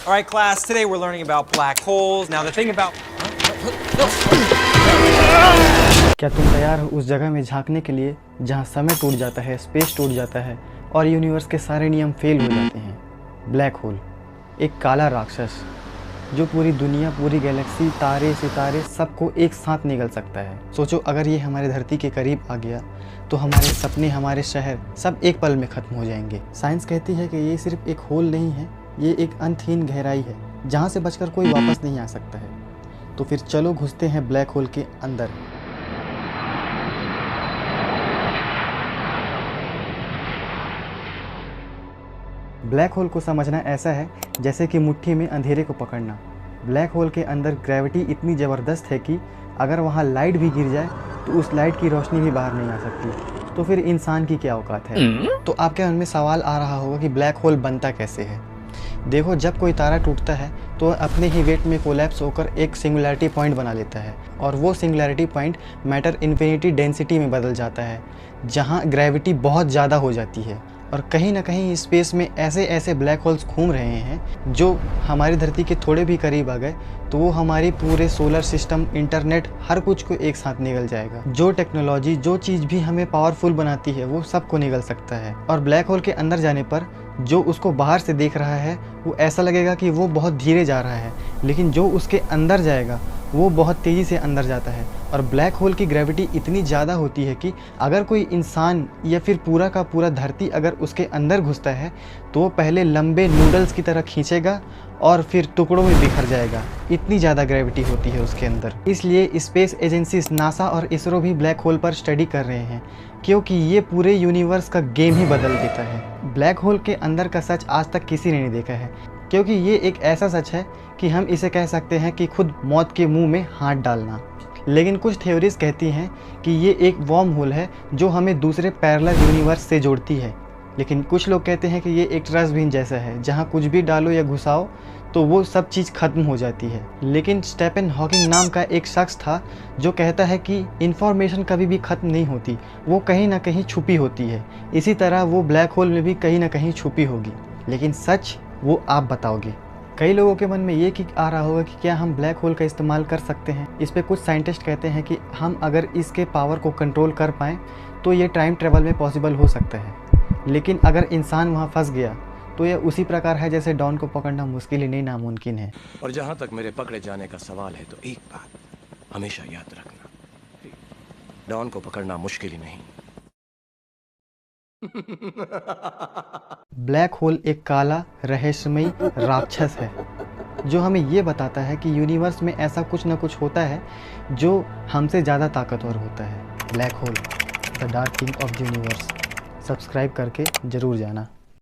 All right, class, today we're learning about black holes. Now, the thing about... क्या तुम तैयार हो उस जगह में झांकने के लिए जहां समय टूट जाता है, स्पेस टूट जाता है और यूनिवर्स के सारे नियम फेल हो जाते हैं? ब्लैक होल एक काला राक्षस जो पूरी दुनिया, पूरी गैलेक्सी, तारे, सितारे सबको एक साथ निगल सकता है। सोचो अगर ये हमारे धरती के करीब आ गया तो हमारे सपने, हमारे शहर सब एक पल में ख़त्म हो जाएंगे। साइंस कहती है कि ये सिर्फ एक होल नहीं है, ये एक अंतहीन गहराई है जहाँ से बचकर कोई वापस नहीं आ सकता है। तो फिर चलो घुसते हैं ब्लैक होल के अंदर। ब्लैक होल को समझना ऐसा है जैसे कि मुट्ठी में अंधेरे को पकड़ना। ब्लैक होल के अंदर ग्रेविटी इतनी ज़बरदस्त है कि अगर वहाँ लाइट भी गिर जाए तो उस लाइट की रोशनी भी बाहर नहीं आ सकती। तो फिर इंसान की क्या औकात है? तो आपके मन में सवाल आ रहा होगा कि ब्लैक होल बनता कैसे है। देखो, जब कोई तारा टूटता है तो अपने ही वेट में कोलैप्स होकर एक सिंगुलैरिटी पॉइंट बना लेता है और वो singularity point matter infinity density में बदल जाता है जहाँ ग्रेविटी बहुत ज़्यादा हो जाती है। और कहीं ना कहीं स्पेस में ऐसे ऐसे ब्लैक होल्स घूम रहे हैं जो हमारी धरती के थोड़े भी करीब आ गए तो वो हमारी पूरे सोलर सिस्टम, इंटरनेट, हर कुछ को एक साथ निगल जाएगा। जो टेक्नोलॉजी, जो चीज़ भी हमें पावरफुल बनाती है वो सबको निगल सकता है। और ब्लैक होल के अंदर जाने पर जो उसको बाहर से देख रहा है वो ऐसा लगेगा कि वो बहुत धीरे जा रहा है, लेकिन जो उसके अंदर जाएगा वो बहुत तेज़ी से अंदर जाता है। और ब्लैक होल की ग्रेविटी इतनी ज़्यादा होती है कि अगर कोई इंसान या फिर पूरा का पूरा धरती अगर उसके अंदर घुसता है तो वो पहले लंबे नूडल्स की तरह खींचेगा और फिर टुकड़ों में बिखर जाएगा। इतनी ज़्यादा ग्रेविटी होती है उसके अंदर। इसलिए स्पेस एजेंसीज नासा और इसरो भी ब्लैक होल पर स्टडी कर रहे हैं क्योंकि ये पूरे यूनिवर्स का गेम ही बदल देता है। ब्लैक होल के अंदर का सच आज तक किसी ने नहीं देखा है क्योंकि ये एक ऐसा सच है कि हम इसे कह सकते हैं कि खुद मौत के मुंह में हाथ डालना। लेकिन कुछ थ्योरीज कहती हैं कि ये एक वर्म होल है जो हमें दूसरे पैरेलल यूनिवर्स से जोड़ती है। लेकिन कुछ लोग कहते हैं कि ये एक ट्रस्टबिन जैसा है जहाँ कुछ भी डालो या घुसाओ तो वो सब चीज़ ख़त्म हो जाती है। लेकिन स्टीफन हॉकिंग नाम का एक शख्स था जो कहता है कि इन्फॉर्मेशन कभी भी ख़त्म नहीं होती, वो कहीं ना कहीं छुपी होती है। इसी तरह वो ब्लैक होल में भी कहीं ना कहीं छुपी होगी, लेकिन सच वो आप बताओगे। कई लोगों के मन में ये कि आ रहा होगा कि क्या हम ब्लैक होल का इस्तेमाल कर सकते हैं। इस पे कुछ साइंटिस्ट कहते हैं कि हम अगर इसके पावर को कंट्रोल कर पाएँ तो ये टाइम ट्रेवल में पॉसिबल हो सकता है। लेकिन अगर इंसान वहाँ फंस गया तो यह उसी प्रकार है जैसे डॉन को पकड़ना मुश्किल ही नहीं नामुमकिन है। और जहाँ तक मेरे पकड़े जाने का सवाल है तो एक बात हमेशा याद रखना, डॉन को पकड़ना मुश्किल ही नहीं। ब्लैक होल एक काला रहस्यमयी राक्षस है जो हमें ये बताता है कि यूनिवर्स में ऐसा कुछ ना कुछ होता है जो हमसे ज़्यादा ताकतवर होता है। Black hole, the dark king of the universe. Subscribe करके ज़रूर जाना।